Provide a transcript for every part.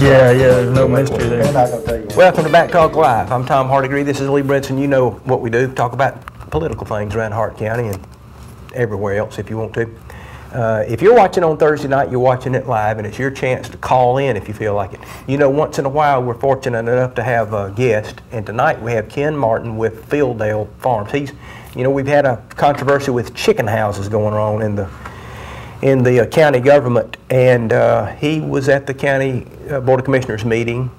Yeah, there's no mystery there. They're not gonna tell you. Welcome to Back Talk Live. I'm Tom Hardigree. This is Lee Brinson. You know what we do. Talk about political things around Hart County and everywhere else if you want to. If you're watching on Thursday night, you're watching it live, and it's your chance to call in if you feel like it. You know, once in a while, we're fortunate enough to have a guest, and tonight we have Ken Martin with Fielddale Farms. We've had a controversy with chicken houses going on in the county government, and he was at the county Board of Commissioners meeting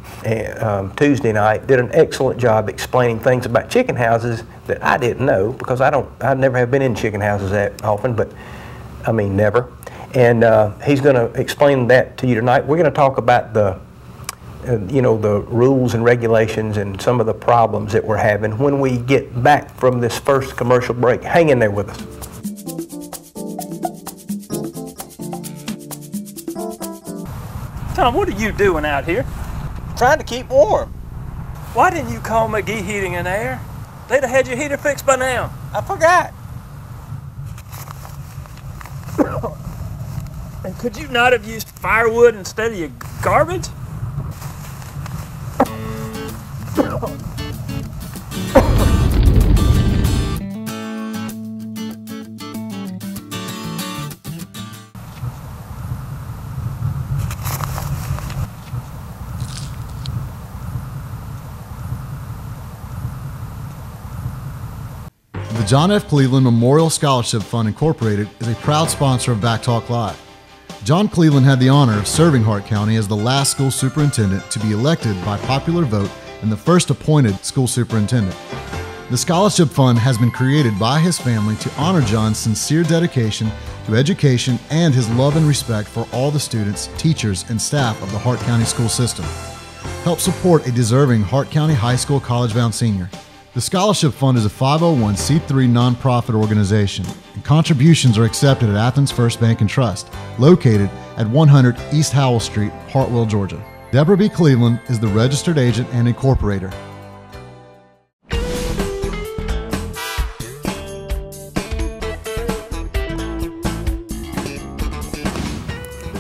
Tuesday night, did an excellent job explaining things about chicken houses that I didn't know, because I never have been in chicken houses that often, but I mean never. And he's going to explain that to you tonight. We're going to talk about the rules and regulations and some of the problems that we're having when we get back from this first commercial break. Hang in there with us. Tom, what are you doing out here? Trying to keep warm. Why didn't you call McGee Heating and Air? They'd have had your heater fixed by now. I forgot. And could you not have used firewood instead of your garbage? The John F. Cleveland Memorial Scholarship Fund Incorporated is a proud sponsor of Back Talk Live. John Cleveland had the honor of serving Hart County as the last school superintendent to be elected by popular vote and the first appointed school superintendent. The scholarship fund has been created by his family to honor John's sincere dedication to education and his love and respect for all the students, teachers, and staff of the Hart County school system. Help support a deserving Hart County High School college-bound senior. The Scholarship Fund is a 501c3 nonprofit organization, and contributions are accepted at Athens First Bank and Trust, located at 100 East Howell Street, Hartwell, Georgia. Deborah B. Cleveland is the registered agent and incorporator.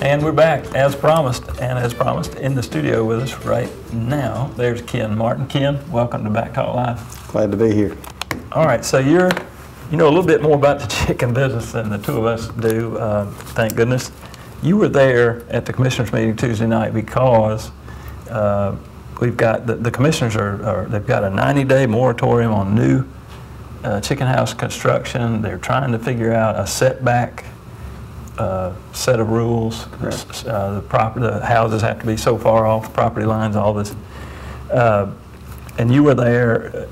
And we're back, as promised, in the studio with us right now. There's Ken Martin. Ken, welcome to Back Talk Live. Glad to be here. All right, so you know a little bit more about the chicken business than the two of us do, thank goodness. You were there at the commissioners meeting Tuesday night because we've got, the commissioners they've got a 90-day moratorium on new chicken house construction. They're trying to figure out a setback set of rules. The houses have to be so far off property lines, all this. And you were there.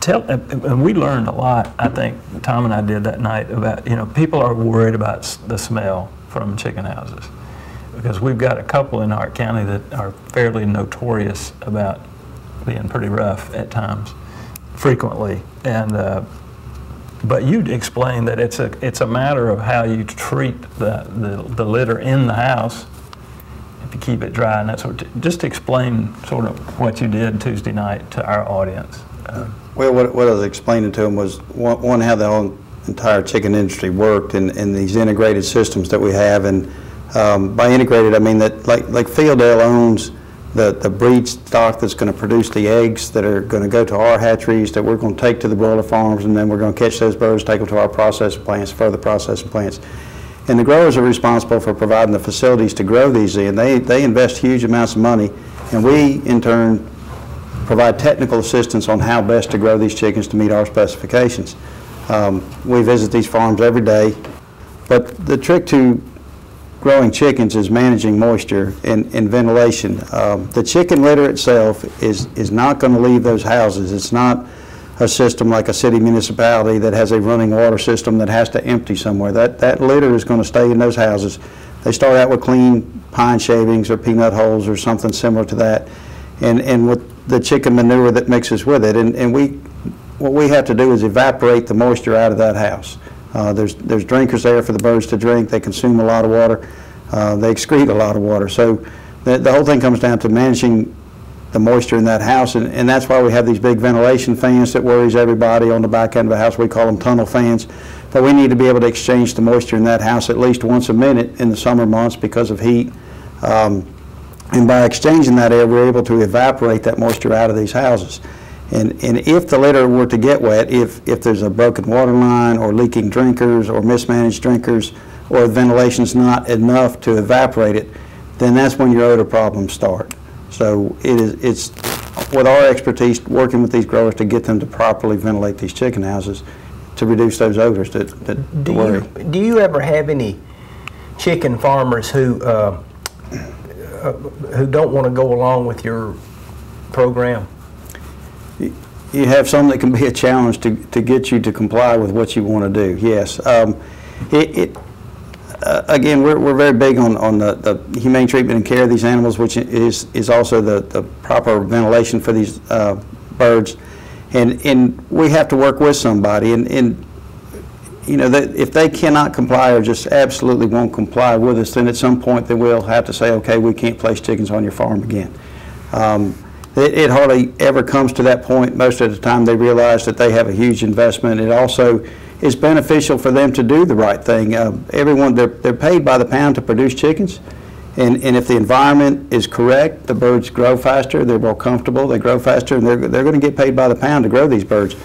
And we learned a lot, I think, Tom and I did that night, about, people are worried about the smell from chicken houses. Because we've got a couple in Hart County that are fairly notorious about being pretty rough at times, frequently. And but you explained that it's a matter of how you treat the litter in the house, if you keep it dry and that sort of. Just explain sort of what you did Tuesday night to our audience. Well, what I was explaining to them was one how the whole entire chicken industry worked and these integrated systems that we have, and by integrated I mean that like Fielddale owns the breed stock that's going to produce the eggs that are going to go to our hatcheries that we're going to take to the broiler farms, and then we're going to catch those birds, take them to our processing plants, further processing plants. And the growers are responsible for providing the facilities to grow these in. They invest huge amounts of money, and we in turn provide technical assistance on how best to grow these chickens to meet our specifications. We visit these farms every day, but the trick to growing chickens is managing moisture and ventilation. The chicken litter itself is not going to leave those houses. It's not a system like a city municipality that has a running water system that has to empty somewhere. That litter is going to stay in those houses. They start out with clean pine shavings or peanut hulls or something similar to that, and with the chicken manure that mixes with it. And what we have to do is evaporate the moisture out of that house. There's drinkers there for the birds to drink. They consume a lot of water. They excrete a lot of water. So the whole thing comes down to managing the moisture in that house, and that's why we have these big ventilation fans that worries everybody on the back end of the house. We call them tunnel fans. But we need to be able to exchange the moisture in that house at least once a minute in the summer months because of heat. And by exchanging that air, we're able to evaporate that moisture out of these houses. And if the litter were to get wet, if there's a broken water line or leaking drinkers or mismanaged drinkers or the ventilation's not enough to evaporate it, then that's when your odor problems start. So it's with our expertise working with these growers to get them to properly ventilate these chicken houses to reduce those odors that worry. Do you ever have any chicken farmers who don't want to go along with your program? You have some that can be a challenge to get you to comply with what you want to do, yes. Again, we're very big on the humane treatment and care of these animals, which is also the proper ventilation for these birds. And we have to work with somebody. And you know, if they cannot comply or just absolutely won't comply with us, then at some point they will have to say, okay, we can't place chickens on your farm again. It hardly ever comes to that point. Most of the time they realize that they have a huge investment. It also is beneficial for them to do the right thing. Everyone, they're paid by the pound to produce chickens, and if the environment is correct, the birds grow faster, they're more comfortable, they grow faster, and they're going to get paid by the pound to grow these birds.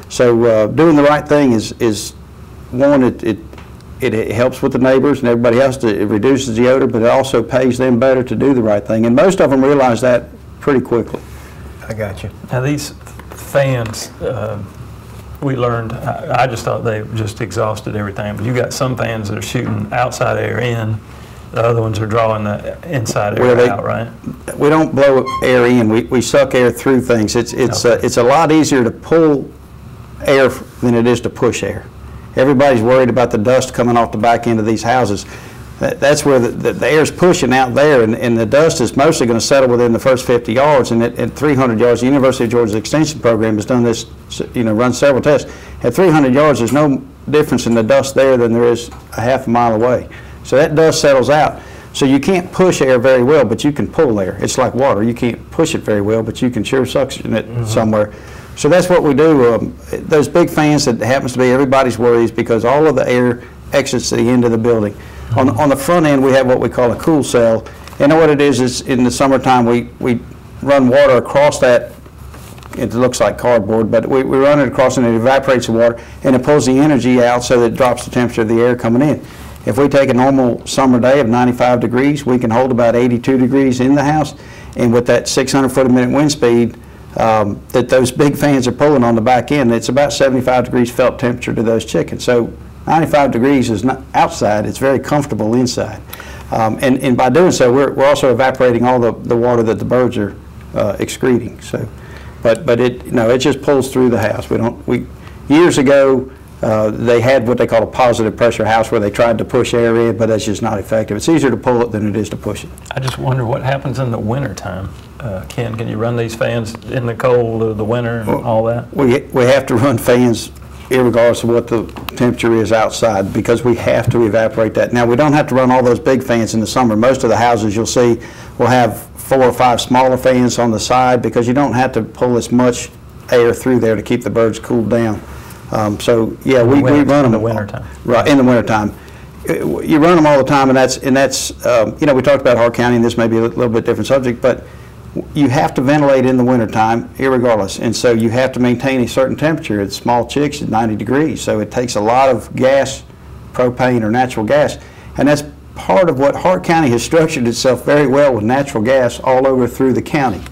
So doing the right thing is one, it helps with the neighbors and everybody else, it reduces the odor, but it also pays them better to do the right thing, and most of them realize that pretty quickly. I got you. Now these fans, we learned, I just thought they just exhausted everything, but you got some fans that are shooting outside air in, the other ones are drawing the inside air out, right? We don't blow air in, we suck air through things. It's a lot easier to pull air than it is to push air. Everybody's worried about the dust coming off the back end of these houses. That's where the air's pushing out there, and the dust is mostly going to settle within the first 50 yards. And at 300 yards, the University of Georgia's Extension Program has done this, run several tests. At 300 yards, there's no difference in the dust there than there is a half a mile away. So that dust settles out. So you can't push air very well, but you can pull air. It's like water. You can't push it very well, but you can sure suction it somewhere. So that's what we do. Those big fans that happens to be everybody's worries because all of the air exits the end of the building. On the front end, we have what we call a cool cell. And what it is in the summertime, we run water across that. It looks like cardboard, but we run it across and it evaporates the water, and it pulls the energy out so that it drops the temperature of the air coming in. If we take a normal summer day of 95 degrees, we can hold about 82 degrees in the house. And with that 600 foot a minute wind speed that those big fans are pulling on the back end, it's about 75 degrees felt temperature to those chickens. So 95 degrees is not outside, it's very comfortable inside. And by doing so, we're also evaporating all the water that the birds are excreting. So, but it just pulls through the house. Years ago, they had what they call a positive pressure house where they tried to push air in, but that's just not effective. It's easier to pull it than it is to push it. I just wonder what happens in the winter time. Ken, can you run these fans in the cold of the winter and all that? We have to run fans irregardless of what the temperature is outside because we have to evaporate that. Now, we don't have to run all those big fans in the summer. Most of the houses you'll see will have 4 or 5 smaller fans on the side because you don't have to pull as much air through there to keep the birds cooled down. So yeah, we run them in the wintertime. Right, in the wintertime. You run them all the time, and that's we talked about Hart County, and this may be a little bit different subject, but you have to ventilate in the wintertime irregardless, and so you have to maintain a certain temperature. It's small chicks at 90 degrees, so it takes a lot of gas, propane or natural gas, and that's part of what Hart County has structured itself very well with natural gas all over through the county.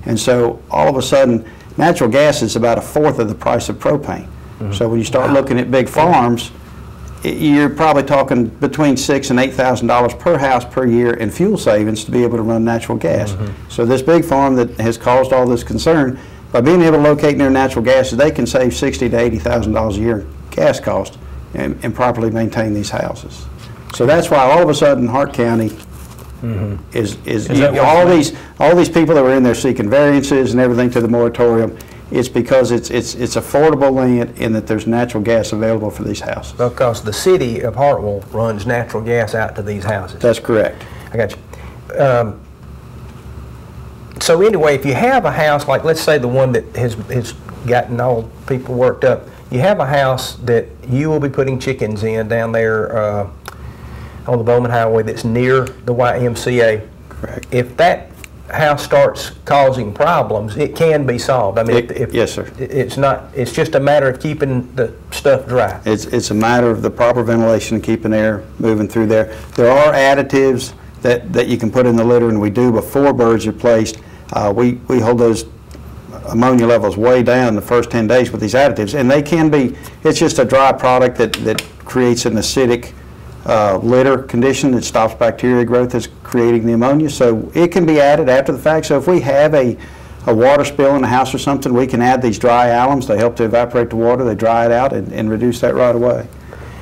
And so all of a sudden, natural gas is about 1/4 of the price of propane. So when you start looking at big farms, you're probably talking between $6,000 and $8,000 per house per year in fuel savings to be able to run natural gas. So this big farm that has caused all this concern, by being able to locate near natural gas, they can save $60,000 to $80,000 a year in gas cost and properly maintain these houses. So that's why all of a sudden Hart County is all these people that were in there seeking variances and everything to the moratorium. It's because it's affordable land and that there's natural gas available for these houses. Because the city of Hartwell runs natural gas out to these houses. That's correct. I got you. So anyway, if you have a house, like let's say the one that has gotten all people worked up, you have a house that you will be putting chickens in down there on the Bowman Highway that's near the YMCA. Correct. If that house starts causing problems, it can be solved. I mean, Yes, sir. It's just a matter of keeping the stuff dry. It's a matter of the proper ventilation, keeping air moving through there. There are additives that you can put in the litter, and we do before birds are placed. We hold those ammonia levels way down the first 10 days with these additives, and they can be, it's just a dry product that creates an acidic litter condition that stops bacteria growth that's creating the ammonia. So it can be added after the fact. So if we have a water spill in the house or something, we can add these dry alums. They help to evaporate the water, they dry it out and reduce that right away.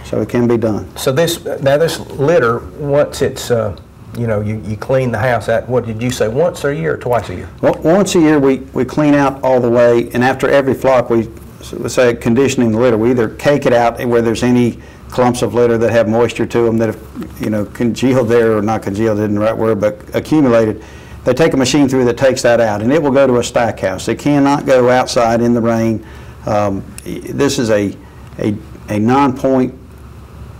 So it can be done. So this litter, once it's you clean the house out, what did you say, once a year or twice a year? Once a year we clean out all the way, and after every flock we say conditioning the litter. We either cake it out where there's any clumps of litter that have moisture to them that have congealed there, or not congealed isn't the right word, but accumulated. They take a machine through that takes that out, and it will go to a stack house. It cannot go outside in the rain. This is a non-point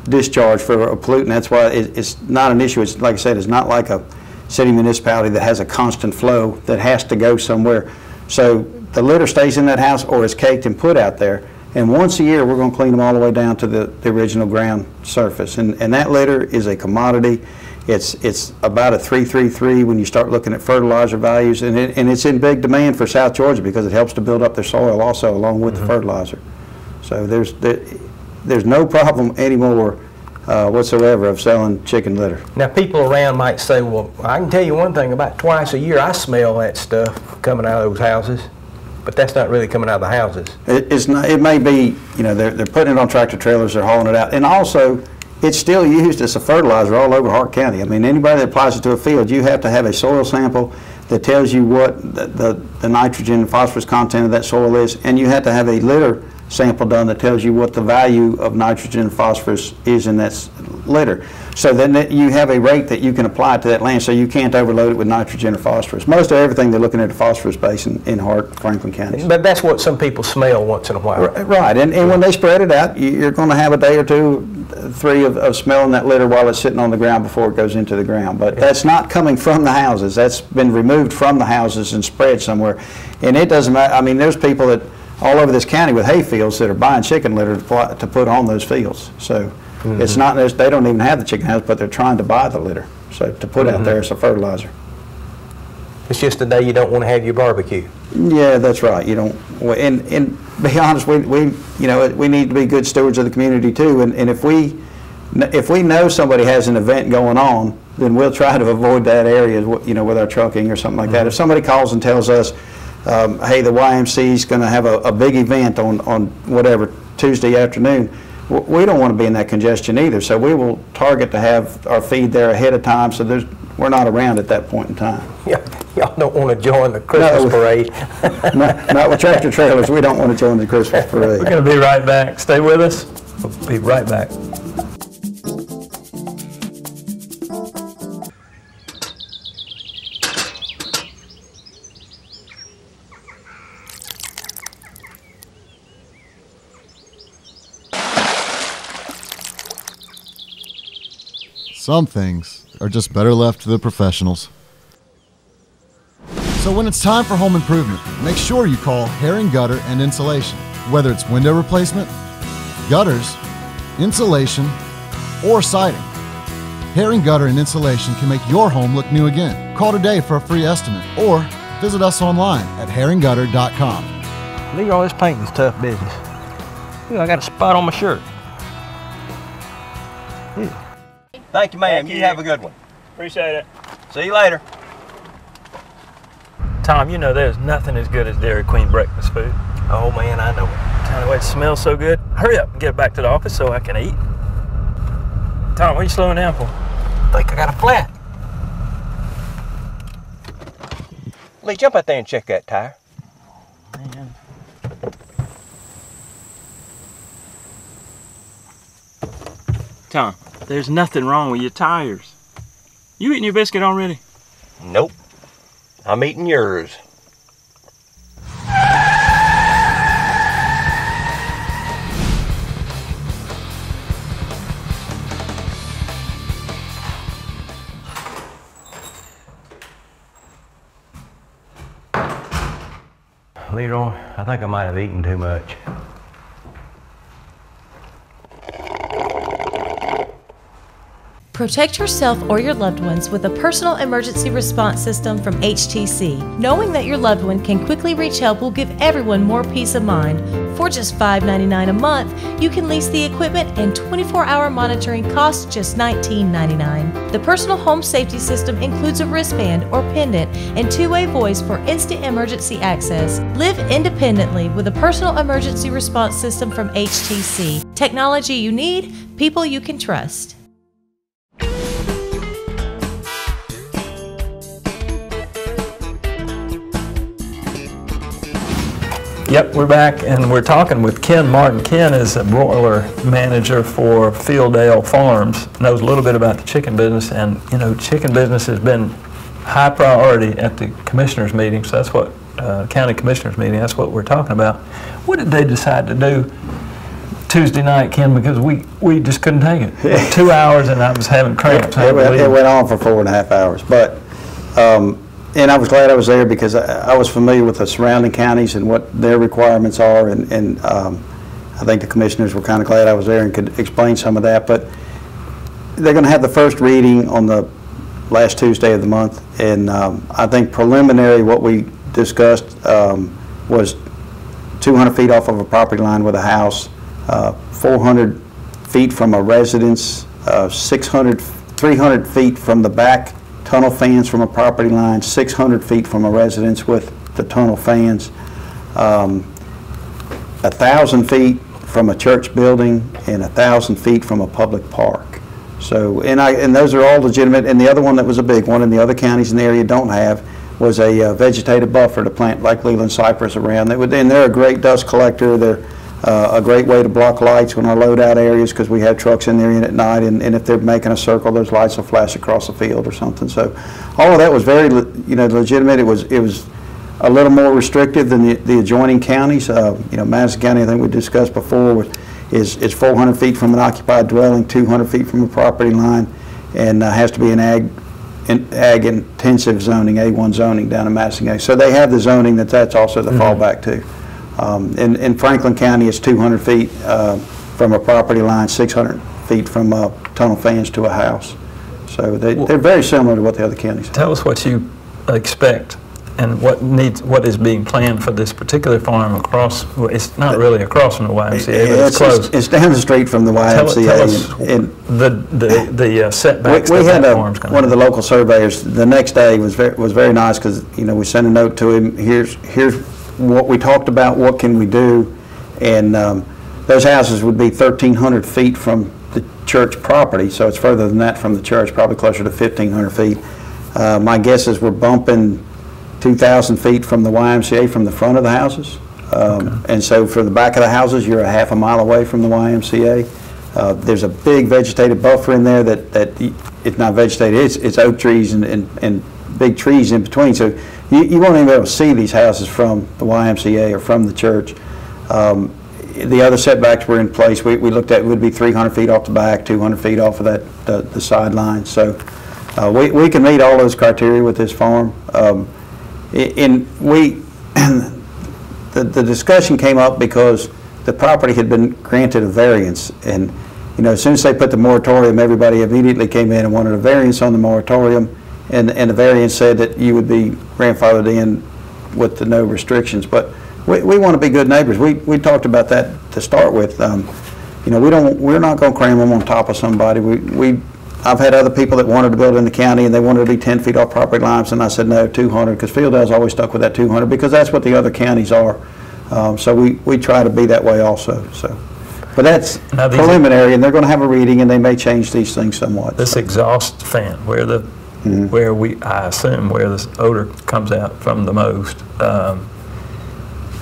discharge for a pollutant. That's why it's not an issue. It's like I said, it's not like a city municipality that has a constant flow that has to go somewhere. So the litter stays in that house or is caked and put out there. And once a year, we're going to clean them all the way down to the original ground surface. And that litter is a commodity. It's about a 333 when you start looking at fertilizer values, and it's in big demand for South Georgia because it helps to build up their soil also along with the fertilizer. So there's no problem anymore whatsoever of selling chicken litter. Now people around might say, well, I can tell you one thing, about twice a year I smell that stuff coming out of those houses. But that's not really coming out of the houses. It's not. It may be, they're putting it on tractor trailers, they're hauling it out, and also it's still used as a fertilizer all over Hart County. I mean, anybody that applies it to a field, you have to have a soil sample that tells you what the nitrogen and phosphorus content of that soil is, and you have to have a litter sample done that tells you what the value of nitrogen and phosphorus is in that litter. So then you have a rate that you can apply to that land, so you can't overload it with nitrogen or phosphorus. Most of everything they're looking at a phosphorus base in Hart, Franklin counties. But that's what some people smell once in a while. Right, and when they spread it out, you're going to have a day or two, three of smelling that litter while it's sitting on the ground before it goes into the ground. But that's not coming from the houses. That's been removed from the houses and spread somewhere. And it doesn't matter. I mean, there's people that all over this county with hay fields that are buying chicken litter to put on those fields. So it's not, they don't even have the chicken house, but they're trying to buy the litter. So to put out there as a fertilizer. It's just the day you don't want to have your barbecue. Yeah, that's right. You don't, and be honest, we need to be good stewards of the community too. And if we know somebody has an event going on, then we'll try to avoid that area, with our trucking or something like that. If somebody calls and tells us, hey, the YMC is going to have a big event on whatever Tuesday afternoon, we don't want to be in that congestion either. So we will target to have our feed there ahead of time, so we're not around at that point in time. Yeah, y'all don't want to join the Christmas parade. not with tractor trailers. We don't want to join the Christmas parade. We're going to be right back. Stay with us. We'll be right back. Some things are just better left to the professionals. So when it's time for home improvement, make sure you call Herring Gutter and Insulation. Whether it's window replacement, gutters, insulation, or siding, Herring Gutter and Insulation can make your home look new again. Call today for a free estimate or visit us online at herringgutter.com. Look at all this painting's tough business. Look, I got a spot on my shirt. Yeah. Thank you, ma'am. You have a good one. Appreciate it. See you later. Tom, there's nothing as good as Dairy Queen breakfast food. Oh, man, I know it. Tell you what, it smells so good. Hurry up and get back to the office so I can eat. Tom, what are you slowing down for? I think I got a flat. Lee, jump out there and check that tire. Man. Tom, there's nothing wrong with your tires. You eating your biscuit already? Nope. I'm eating yours. I think I might have eaten too much. Protect yourself or your loved ones with a personal emergency response system from HTC. Knowing that your loved one can quickly reach help will give everyone more peace of mind. For just $5.99 a month, you can lease the equipment, and 24-hour monitoring costs just $19.99. The personal home safety system includes a wristband or pendant and two-way voice for instant emergency access. Live independently with a personal emergency response system from HTC. Technology you need, people you can trust. Yep, we're back, and we're talking with Ken Martin. Ken is a broiler manager for Fieldale Farms, knows a little bit about the chicken business, and you know, chicken business has been high priority at the commissioners meeting, so that's what, county commissioners meeting, that's what we're talking about. What did they decide to do Tuesday night, Ken, because we just couldn't take it. 2 hours and I was having cramps. It went on for 4.5 hours, but and I was glad I was there because I was familiar with the surrounding counties and what their requirements are, and I think the commissioners were kind of glad I was there and could explain some of that. But they're going to have the first reading on the last Tuesday of the month, and I think preliminary what we discussed was 200 feet off of a property line with a house, 400 feet from a residence, 300 feet from the back tunnel fans from a property line, 600 feet from a residence with the tunnel fans, 1,000 feet from a church building, and 1,000 feet from a public park. So, and those are all legitimate. And the other one that was a big one, and the other counties in the area don't have, was a vegetative buffer to plant like Leland cypress around. And they're a great dust collector. They're a great way to block lights on our loadout areas because we have trucks in there at night, and if they're making a circle, those lights will flash across the field or something. So all of that was very legitimate. It was a little more restrictive than the adjoining counties. Madison County, I think we discussed before, is 400 feet from an occupied dwelling, 200 feet from a property line, and has to be an ag intensive zoning, A1 zoning down in Madison County. So they have the zoning that's also the fallback too. In Franklin County, it's 200 feet from a property line, 600 feet from tunnel fans to a house. So they're very similar to what the other counties have. Tell us what you expect and what is being planned for this particular farm across. Well, it's not really across from the YMCA, but it's close. It's down the street from the YMCA. Tell us the setbacks we that had farm's going one of the local surveyors the next day was very nice because we sent a note to him. Here's what we talked about, what can we do, and those houses would be 1,300 feet from the church property, so it's further than that from the church, probably closer to 1,500 feet. My guess is we're bumping 2,000 feet from the YMCA from the front of the houses, and so for the back of the houses, you're a half a mile away from the YMCA. There's a big vegetative buffer in there that it's not vegetated, it's oak trees and big trees in between, so you won't even be able to see these houses from the YMCA or from the church. The other setbacks were in place. We looked at would be 300 feet off the back, 200 feet off of the sideline. So we can meet all those criteria with this farm. The discussion came up because the property had been granted a variance, and as soon as they put the moratorium, everybody immediately came in and wanted a variance on the moratorium. And the variance said that you would be grandfathered in with the no restrictions. But we want to be good neighbors. We talked about that to start with. We're not going to cram them on top of somebody. I've had other people that wanted to build in the county and they wanted to be 10 feet off property lines, and I said no, 200, because Fieldale's always stuck with that 200 because that's what the other counties are. So we try to be that way also. So, but that's preliminary, and they're going to have a reading, and they may change these things somewhat. This exhaust fan, where I assume where this odor comes out from the most,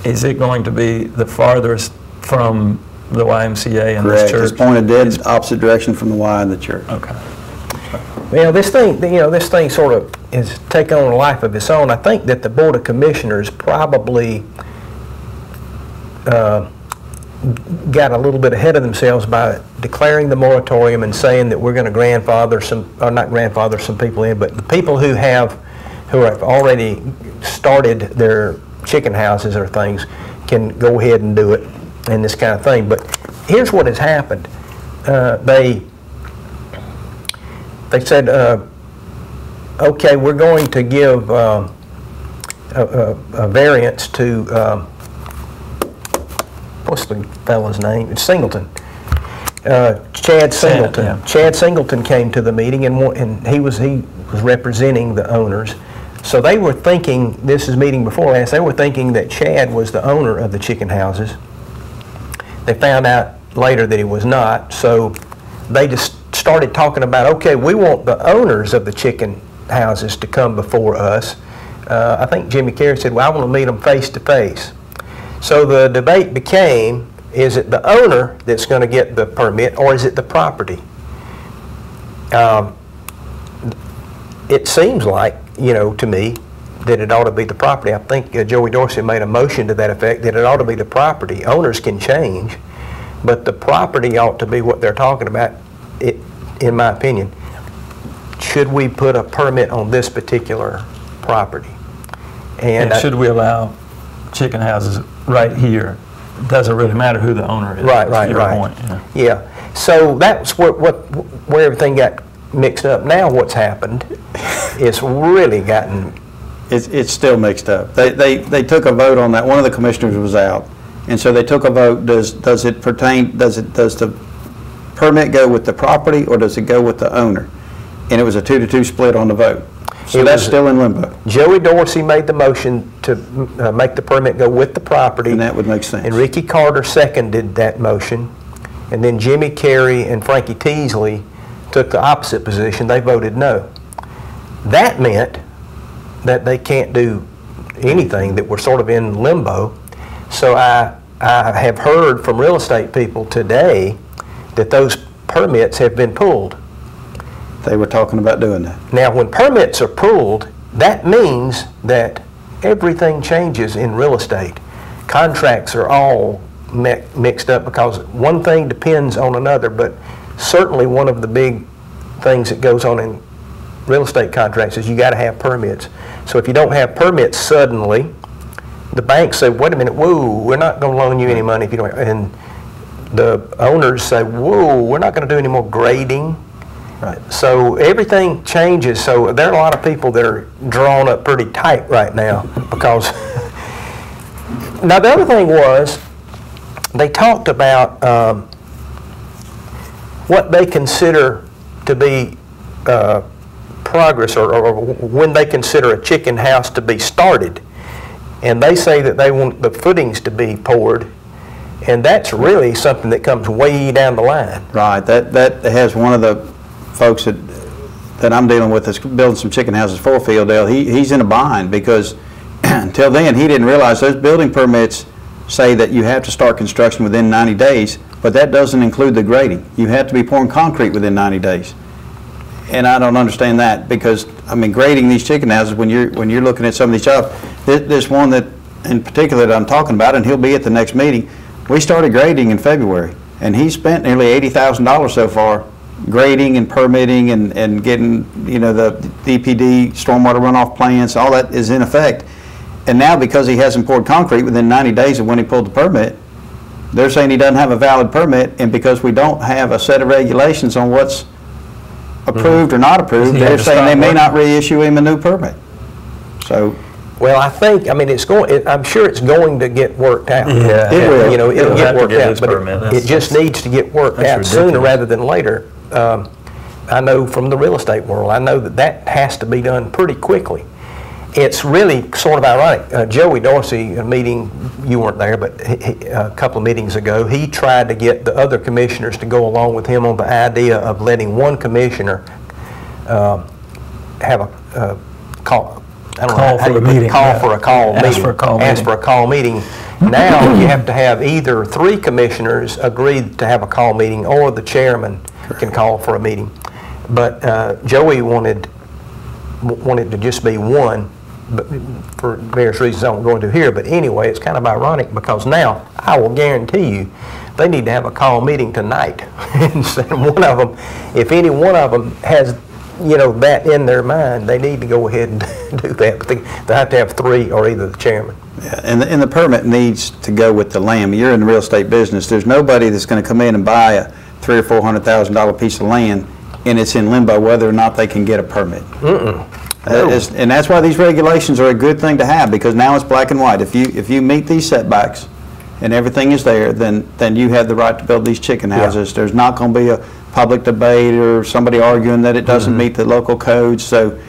is it going to be the farthest from the YMCA and this church? Correct. It's pointed dead opposite direction from the Y and the church. Okay. Well, this thing sort of is taking on a life of its own. I think that the Board of Commissioners probably got a little bit ahead of themselves by declaring the moratorium and saying that we're going to grandfather some, or not grandfather some people in, but the people who have already started their chicken houses or things can go ahead and do it and this kind of thing. But here's what has happened. They said, okay, we're going to give a variance to, what's the fellow's name? It's Singleton. Chad Singleton. Yeah. Chad Singleton came to the meeting, and he was representing the owners. So they were thinking, this is meeting before last, they were thinking that Chad was the owner of the chicken houses. They found out later that he was not, so they just started talking about, okay, we want the owners of the chicken houses to come before us. I think Jimmy Carey said, well, I want to meet them face to face. So the debate became, is it the owner that's going to get the permit, or is it the property? It seems like, you know, to me, that it ought to be the property. I think Joey Dorsey made a motion to that effect, that it ought to be the property. Owners can change, but the property ought to be what they're talking about, in my opinion. Should we put a permit on this particular property? And should we allow chicken houses right here? It doesn't really matter who the owner is. Right. Point, yeah. So that's where everything got mixed up. Now what's happened, it's really gotten... It's still mixed up. They took a vote on that. One of the commissioners was out, and so they took a vote. Does the permit go with the property, or does it go with the owner? And it was a 2-2 split on the vote. So that's still in limbo. Joey Dorsey made the motion to make the permit go with the property. And that would make sense. And Ricky Carter seconded that motion. And then Jimmy Carey and Frankie Teasley took the opposite position. They voted no. That meant that they can't do anything, that we're sort of in limbo. So I have heard from real estate people today that those permits have been pulled. They were talking about doing that. Now, when permits are pulled, that means that everything changes in real estate. Contracts are all mixed up because one thing depends on another, but certainly one of the big things that goes on in real estate contracts is you got to have permits. So if you don't have permits suddenly, the banks say, wait a minute, whoa, we're not going to loan you any money if you don't. And the owners say, whoa, we're not going to do any more grading. Right. So everything changes. So there are a lot of people that are drawn up pretty tight right now because. Now the other thing was, they talked about what they consider to be progress, or when they consider a chicken house to be started, and they say that they want the footings to be poured, and that's really something that comes way down the line. Right. That has one of the folks that I'm dealing with that's building some chicken houses for Fieldale. He's in a bind because until then he didn't realize those building permits say that you have to start construction within 90 days, but that doesn't include the grading. You have to be pouring concrete within 90 days. And I don't understand that because, I mean, grading these chicken houses, when you're looking at some of these jobs, this one that in particular that I'm talking about, and he'll be at the next meeting, we started grading in February, and he spent nearly $80,000 so far grading and permitting and getting, you know, the DPD, stormwater runoff plans, all that is in effect. And now because he hasn't poured concrete within 90 days of when he pulled the permit, they're saying he doesn't have a valid permit, and because we don't have a set of regulations on what's approved or not approved, they're saying they may not reissue him a new permit. So, well, I think, I mean, I'm sure it's going to get worked out. Yeah, it will. You know, it'll get worked out, but it just needs to get worked out sooner rather than later. I know from the real estate world, I know that has to be done pretty quickly. It's really sort of ironic. Joey Dorsey, a meeting, you weren't there, but a couple of meetings ago, he tried to get the other commissioners to go along with him on the idea of letting one commissioner have a call. I don't know, for a meeting. Ask for a call meeting. Now you have to have either 3 commissioners agree to have a call meeting, or the chairman can call for a meeting. But Joey wanted to just be one, but for various reasons I won't go into here. But anyway, it's kind of ironic because now I will guarantee you they need to have a call meeting tonight. Instead of one of them, if any one of them has, you know, that in their mind, they need to go ahead and do that. But they have to have 3 or either the chairman. Yeah, and the permit needs to go with the land. You're in the real estate business. There's nobody that's going to come in and buy a $300,000 or $400,000 piece of land, and it's in limbo whether or not they can get a permit. And that's why these regulations are a good thing to have, because now it's black and white. If you meet these setbacks and everything is there, then you have the right to build these chicken houses. There's not going to be a public debate or somebody arguing that it doesn't meet the local codes. So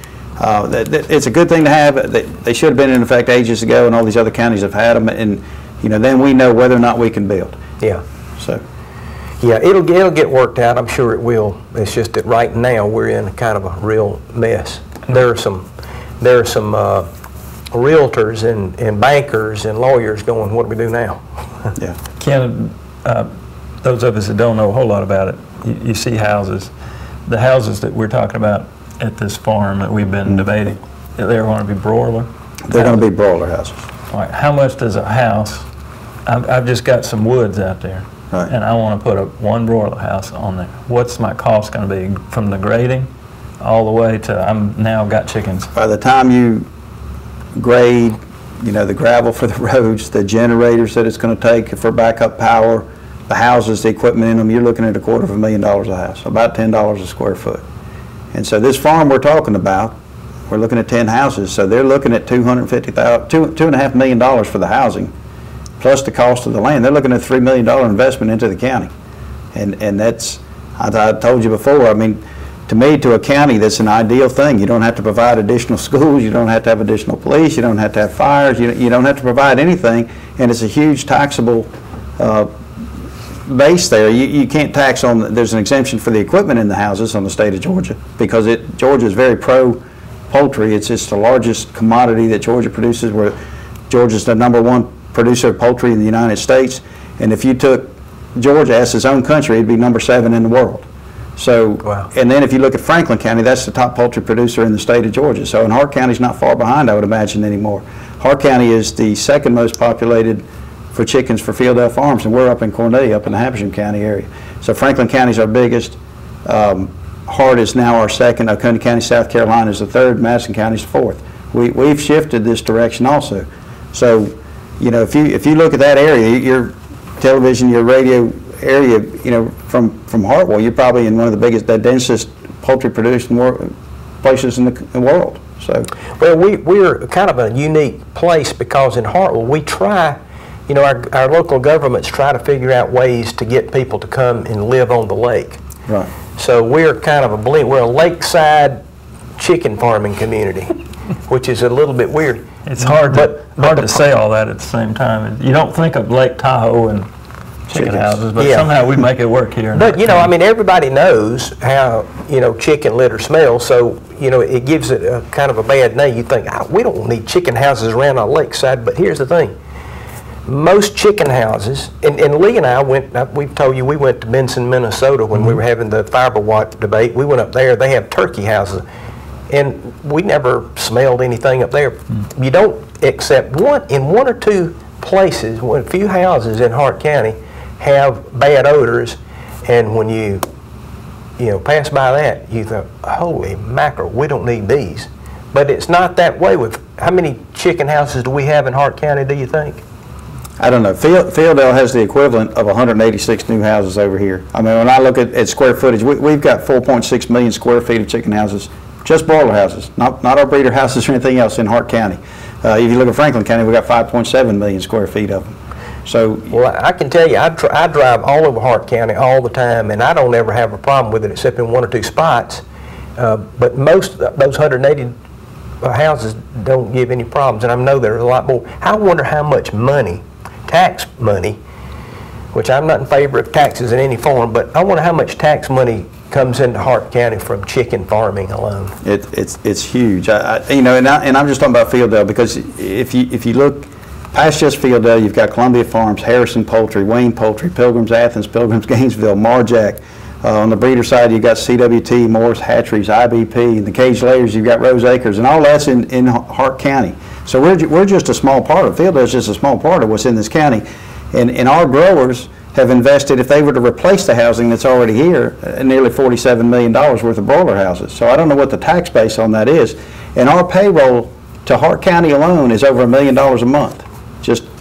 it's a good thing to have. They should have been in effect ages ago, and all these other counties have had them. And then we know whether or not we can build. Yeah. So. Yeah, it'll get worked out. I'm sure it will. It's just that right now we're in kind of a real mess. There are some realtors and bankers and lawyers going, what do we do now? Yeah. Ken, those of us that don't know a whole lot about it, you see houses. The houses that we're talking about at this farm that we've been debating, they're going to be broiler? They're going to be broiler houses. All right. How much does a house, I've just got some woods out there, right, and I want to put one broiler house on there. What's my cost going to be from the grading all the way to I'm now got chickens? By the time you grade, the gravel for the roads, the generators that it's going to take for backup power, the houses, the equipment in them, you're looking at $250,000 a house, about $10 a square foot. And so this farm we're talking about, we're looking at 10 houses, so they're looking at $2.5 million for the housing, plus the cost of the land. They're looking at a $3 million investment into the county. And that's, I told you before, I mean, to me, to a county, that's an ideal thing. You don't have to provide additional schools, you don't have to have additional police, you don't have to have fires, you don't have to provide anything, and it's a huge taxable base there. You can't tax on, there's an exemption for the equipment in the houses on the state of Georgia, because Georgia is very pro-poultry. It's the largest commodity that Georgia produces, where Georgia's the #1 producer of poultry in the United States, and if you took Georgia as its own country, it'd be #7 in the world. So, wow. And then if you look at Franklin County, that's the top poultry producer in the state of Georgia. So, and Hart County's not far behind, I would imagine, anymore. Hart County is the second most populated for chickens for Fieldale Farms, and we're up in Cornelia, up in the Habersham County area. So Franklin County's our biggest. Hart is now our second. Oconee County, South Carolina is the third. Madison County's the fourth. We've shifted this direction also. So, if you look at that area, your television, your radio area, from Hartwell, you're probably in one of the densest poultry producing places in the world. So, well, we're kind of a unique place, because in Hartwell we try, our local governments try to figure out ways to get people to come and live on the lake. right. So we're kind of a blend. We're a lakeside chicken farming community, which is a little bit weird. It's hard to say all that at the same time. You don't think of Lake Tahoe and chicken houses, but somehow we make it work here. But I mean, everybody knows how chicken litter smells, so it gives it a kind of a bad name. You think, we don't need chicken houses around our lakeside. But here's the thing: most chicken houses, and Lee and I we've told you we went to Benson, Minnesota when we were having the fiber watt debate. We went up there. They have turkey houses, and we never smelled anything up there. You don't, except one or two places, a few houses in Hart County have bad odors, and when you pass by that, you think, holy mackerel, we don't need these. But it's not that way. With how many chicken houses do we have in Hart County, do you think? I don't know. Fieldale has the equivalent of 186 new houses over here. I mean, when I look at square footage, we've got 4.6 million square feet of chicken houses, just broiler houses, not our breeder houses or anything else in Hart County. If you look at Franklin County, we've got 5.7 million square feet of them. So, well, I can tell you, I drive all over Hart County all the time, and I don't ever have a problem with it except in one or two spots. But most of those 180 houses don't give any problems, and I know there are a lot more. I wonder how much money, tax money, which I'm not in favor of taxes in any form, but I wonder how much tax money comes into Hart County from chicken farming alone. It's huge. And I'm just talking about Fieldale, because if you look past just Fieldale, you've got Columbia Farms, Harrison Poultry, Wayne Poultry, Pilgrims Athens, Pilgrims Gainesville, Marjack. On the breeder side, you've got CWT, Morris Hatcheries, IBP. In the cage layers, you've got Rose Acres, and all that's in Hart County. So we're just a small part of Fieldale's just a small part of what's in this county, and our growers have invested, if they were to replace the housing that's already here, nearly $47 million worth of broiler houses. So I don't know what the tax base on that is, and our payroll to Hart County alone is over $1 million a month.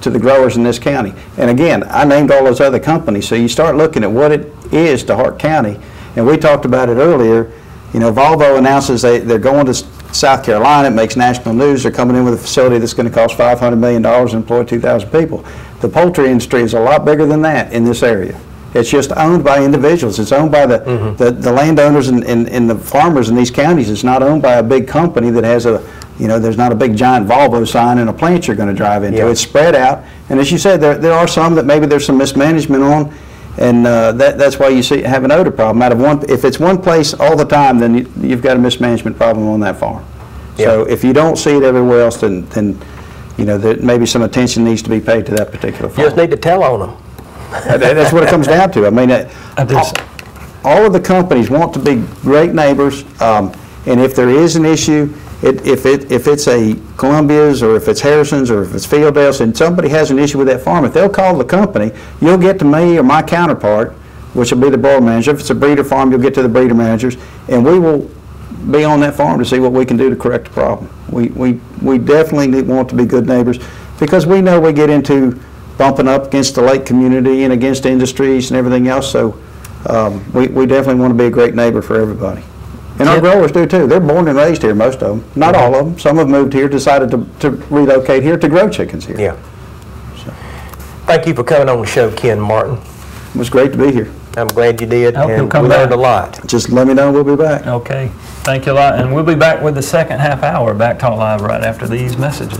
to the growers in this county. And again, I named all those other companies, so you start looking at what it is to Hart County, and we talked about it earlier. You know, Volvo announces they're going to South Carolina. It makes national news. They're coming in with a facility that's going to cost $500 million and employ 2,000 people. The poultry industry is a lot bigger than that in this area. It's just owned by individuals. It's owned by the landowners and the farmers in these counties. It's not owned by a big company that has a, you know, there's not a big giant Volvo sign and a plant you're going to drive into. It's spread out. And as you said, there are some that maybe there's some mismanagement on, and that's why you see have an odor problem. Out of one, if it's one place all the time, then you've got a mismanagement problem on that farm. So if you don't see it everywhere else, then you know, maybe some attention needs to be paid to that particular farm. You just need to tell on them. That's what it comes down to. I mean, all of the companies want to be great neighbors, and if there is an issue, if it's a Columbia's or if it's Harrison's or if it's Fieldale's and somebody has an issue with that farm, if they'll call the company, you'll get to me or my counterpart, which will be the broiler manager. If it's a breeder farm, you'll get to the breeder managers, and we will be on that farm to see what we can do to correct the problem. We definitely want to be good neighbors, because we know we get into bumping up against the lake community and against industries and everything else, so we definitely want to be a great neighbor for everybody. And our growers do too. They're born and raised here, most of them. Not all of them. Some have moved here, decided to relocate here to grow chickens here. Yeah. So. Thank you for coming on the show, Ken Martin. It was great to be here. I'm glad you did, and we learned a lot. Just let me know, we'll be back. Okay. Thank you a lot. And we'll be back with the second half hour of Back Talk Live right after these messages.